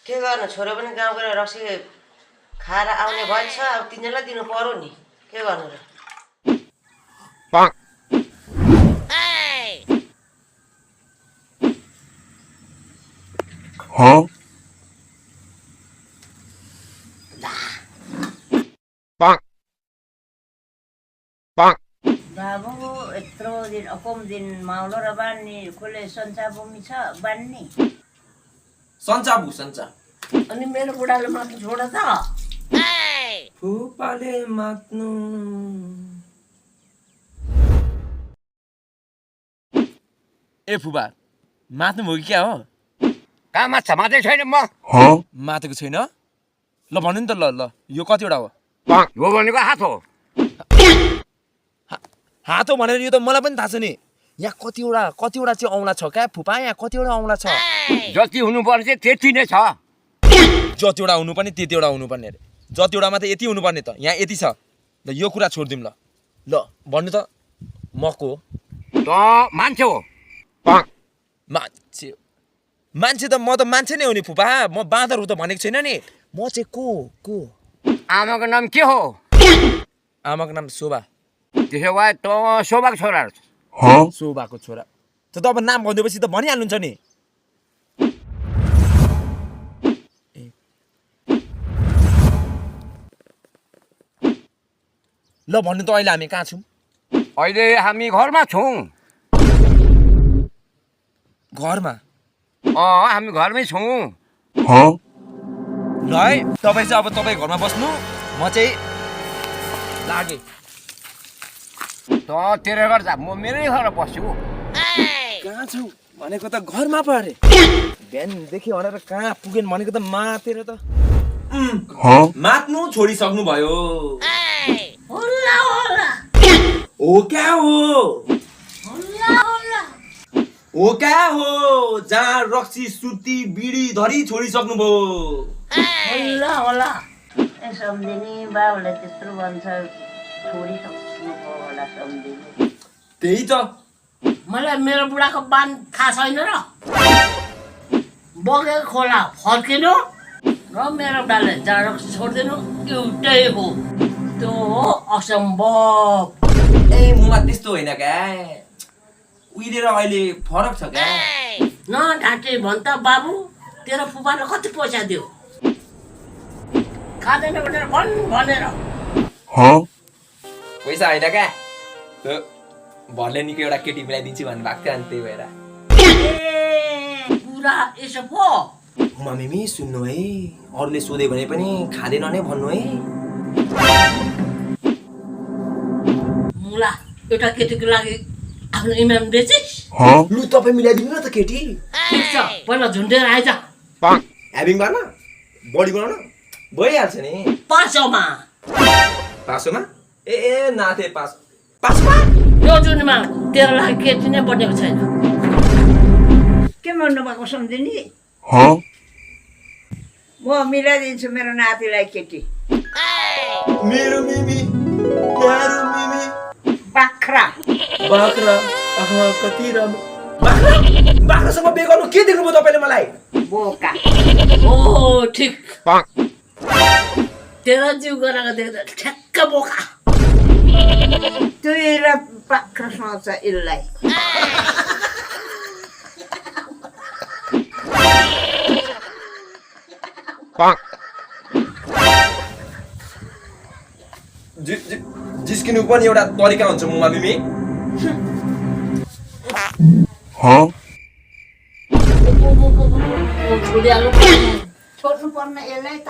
के गर्नु छोरो पनि गाउँ गएर रक्सी खाएर आउने भएछ अब तिनीहरूलाई दिनु पर्यो नि के गर्नु र बाबु यत्रो दिन अकम दिन माउलो र बान्ने कसले सन्चा भूमि छ बान्ने सन्चा अनि मेरो बुढाले मात्र छोड त फुपाले मात्नु ए फुपा मात्नु भयो कि क्या हो कहाँ मात्छ मात्रै छैन म मातेको छैन ल भन्नु नि त ल यो कतिवटा हो यो भनेको हात हो हात हो भनेर यो त मलाई पनि थाहा छ नि यहाँ कतिवटा चाहिँ औँला छ क्या फुपा यहाँ कतिवटा औँला छ जति हुनुपर्ने चाहिँ त्यति नै छ जतिवटा हुनुपर्ने त्यतिवटा हुनुपर्ने अरे जतिवटामा त यति हुनुपर्ने त यहाँ यति छ ल यो कुरा छोडिदिउँ ल भन्नु त मको त मान्छे हो मान्छे त म त मान्छे नै हो नि फुपा म बाँदर हो त भनेको छैन नि म चाहिँ को आमाको नाम के हो आमाको नाम शोभा त्यसो भए त शोभाको छोरा शोभाको छोरा त अब नाम भनिदिएपछि त भनिहाल्नुहुन्छ नि ल भन्नु त अहिले हामी कहाँ छौँ अहिले हामी घरमा छौँ घरमा हामी घरमै छौँ ल है तपाईँ चाहिँ अब तपाईँ घरमा बस्नु म चाहिँ लागे त तेरो घर जा म मेरै घर बस्छु कहाँ छौ भनेको त घरमा पो अरे बिहानदेखि भनेर कहाँ पुगेन भनेको त मातेर त मात्नु छोडिसक्नु भयो हो क्या हो जहाँ रक्सी सुती बिडी धरी छोडिसक्नु भयो होला ए सम्झिने बाबुले त्यत्रो भन्छ छोडिसक्नु होला सम्झिने त्यही त मलाई मेरो बुढाको बान थाहा छैन र बगेको खोला फर्किनु र मेरो बुढाले जहाँ रक्सी छोडिदिनु एउटै हो त्यो हो असम्भव ए मुमा त्यस्तो होइन क्या उहिले र अहिले फरक छ क्या न ढाँटे भन् त बाबु तेरो फुपाले कति पैसा दियो खाँदैन भनेर भनेर पैसा होइन क्या भरले निकै एउटा केटी मिलाइदिन्छु भन्नु भएको थियो अनि त्यही भएर पुरा यसो पो उमा मिमी सुन्नु है अरूले सोधे भने पनि खाँदैन नै भन्नु है मुला एउटा केटीको लागि आफ्नो इमान बेचिस् लु तपाईँ मिलाइदिनु न त केटी ठिक छ पहिला झुन्डेर आइज ह्याभिङ गर्न बडी बनाउन भइहाल्छ नि 500मा ए नाथे 500मा यो जुनमा तेरो लागि केटी नै बनेको छैन के भन्नु भएको सम्झिनी म मिलाइदिन्छु मेरो नातिलाई केटी मेरो मिमी प्यारो मिमी बाख्रा आहा कति राम्रो बाख्रासँग बिहे गर्नु के देख्नुभयो तपाईँले मलाई बोका ओ ठिक तेरो जिउ गराएको देख्दा ठ्याक्क बोका तुई र बाख्रासँग छ यसलाई जिस्किनु पनि एउटा तरिका हुन्छ मुमा मिमी छोड्नु पर्ने यसलाई त